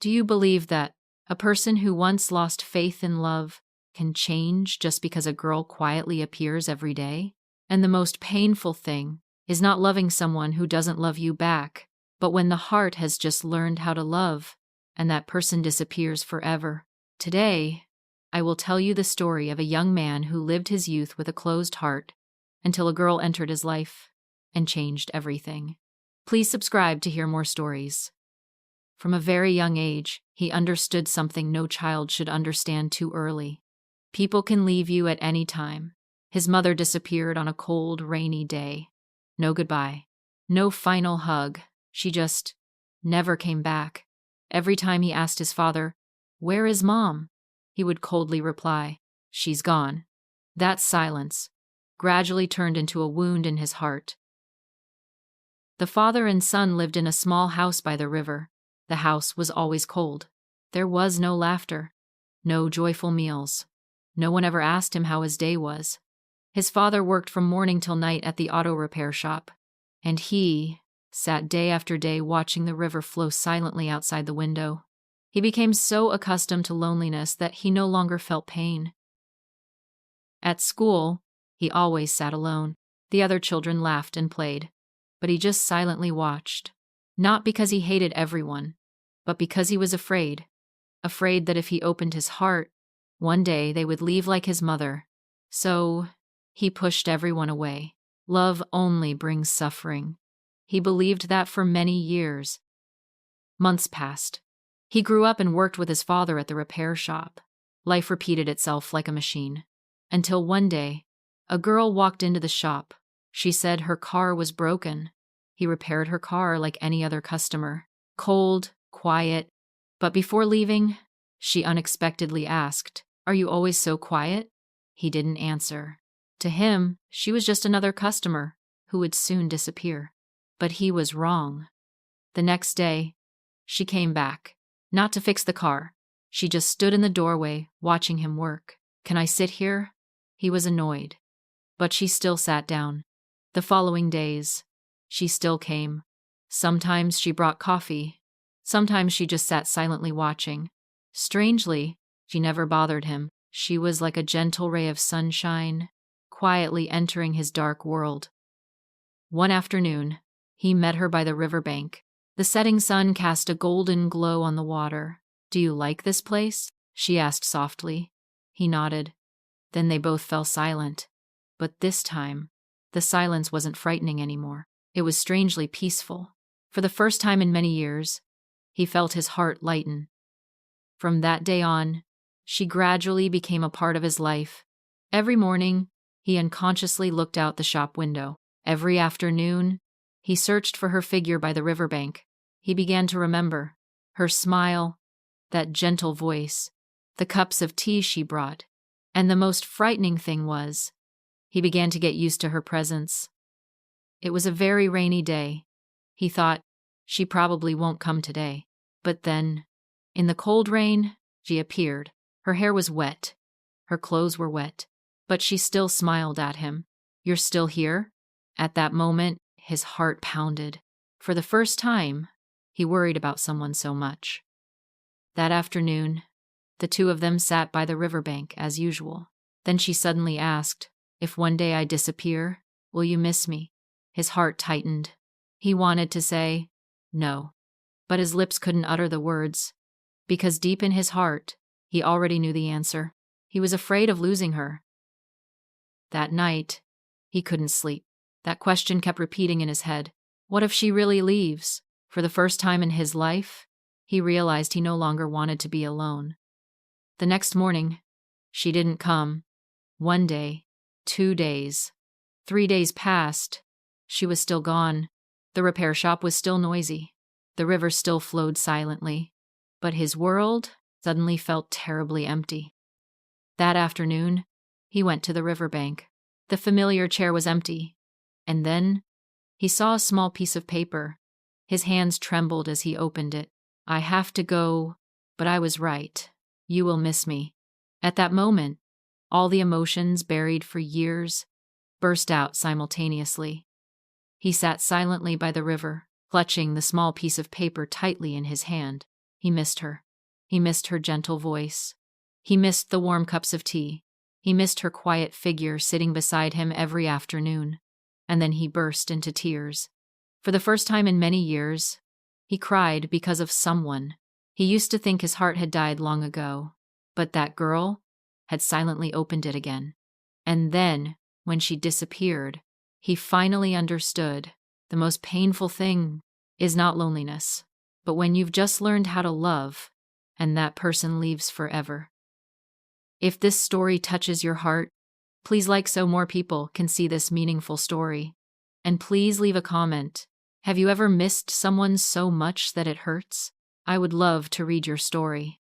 Do you believe that a person who once lost faith in love can change just because a girl quietly appears every day? And the most painful thing is not loving someone who doesn't love you back, but when the heart has just learned how to love and that person disappears forever. Today, I will tell you the story of a young man who lived his youth with a closed heart until a girl entered his life and changed everything. Please subscribe to hear more stories. From a very young age, he understood something no child should understand too early. People can leave you at any time. His mother disappeared on a cold, rainy day. No goodbye. No final hug. She just never came back. Every time he asked his father, "Where is Mom?" he would coldly reply, "She's gone." That silence gradually turned into a wound in his heart. The father and son lived in a small house by the river. The house was always cold. There was no laughter, no joyful meals. No one ever asked him how his day was. His father worked from morning till night at the auto repair shop, and he sat day after day watching the river flow silently outside the window. He became so accustomed to loneliness that he no longer felt pain. At school, he always sat alone. The other children laughed and played, but he just silently watched. Not because he hated everyone, but because he was afraid that if he opened his heart, one day they would leave like his mother. So he pushed everyone away. Love only brings suffering. He believed that for many years. Months passed. He grew up and worked with his father at the repair shop. Life repeated itself like a machine. Until one day, a girl walked into the shop. She said her car was broken. He repaired her car like any other customer. Cold, quiet. But before leaving, she unexpectedly asked, "Are you always so quiet?" He didn't answer. To him, she was just another customer who would soon disappear. But he was wrong. The next day, she came back. Not to fix the car. She just stood in the doorway, watching him work. "Can I sit here?" He was annoyed. But she still sat down. The following days, she still came. Sometimes she brought coffee. Sometimes she just sat silently watching. Strangely, she never bothered him. She was like a gentle ray of sunshine, quietly entering his dark world. One afternoon, he met her by the riverbank. The setting sun cast a golden glow on the water. "Do you like this place?" she asked softly. He nodded. Then they both fell silent. But this time, the silence wasn't frightening anymore. It was strangely peaceful. For the first time in many years, he felt his heart lighten. From that day on, she gradually became a part of his life. Every morning, he unconsciously looked out the shop window. Every afternoon, he searched for her figure by the riverbank. He began to remember her smile, that gentle voice, the cups of tea she brought, and the most frightening thing was, he began to get used to her presence. It was a very rainy day. He thought, she probably won't come today. But then, in the cold rain, she appeared. Her hair was wet. Her clothes were wet. But she still smiled at him. "You're still here?" At that moment, his heart pounded. For the first time, he worried about someone so much. That afternoon, the two of them sat by the riverbank as usual. Then she suddenly asked, "If one day I disappear, will you miss me?" His heart tightened. He wanted to say, "No," but his lips couldn't utter the words, because deep in his heart, he already knew the answer. He was afraid of losing her. That night, he couldn't sleep. That question kept repeating in his head. What if she really leaves? For the first time in his life, he realized he no longer wanted to be alone. The next morning, she didn't come. 1 day, 2 days, 3 days passed. She was still gone. The repair shop was still noisy. The river still flowed silently. But his world suddenly felt terribly empty. That afternoon, he went to the riverbank. The familiar chair was empty. And then, he saw a small piece of paper. His hands trembled as he opened it. "I have to go, but I was right. You will miss me." At that moment, all the emotions buried for years burst out simultaneously. He sat silently by the river, clutching the small piece of paper tightly in his hand. He missed her. He missed her gentle voice. He missed the warm cups of tea. He missed her quiet figure sitting beside him every afternoon. And then he burst into tears. For the first time in many years, he cried because of someone. He used to think his heart had died long ago, but that girl had silently opened it again. And then, when she disappeared, he finally understood the most painful thing is not loneliness, but when you've just learned how to love and that person leaves forever. If this story touches your heart, please like so more people can see this meaningful story. And please leave a comment. Have you ever missed someone so much that it hurts? I would love to read your story.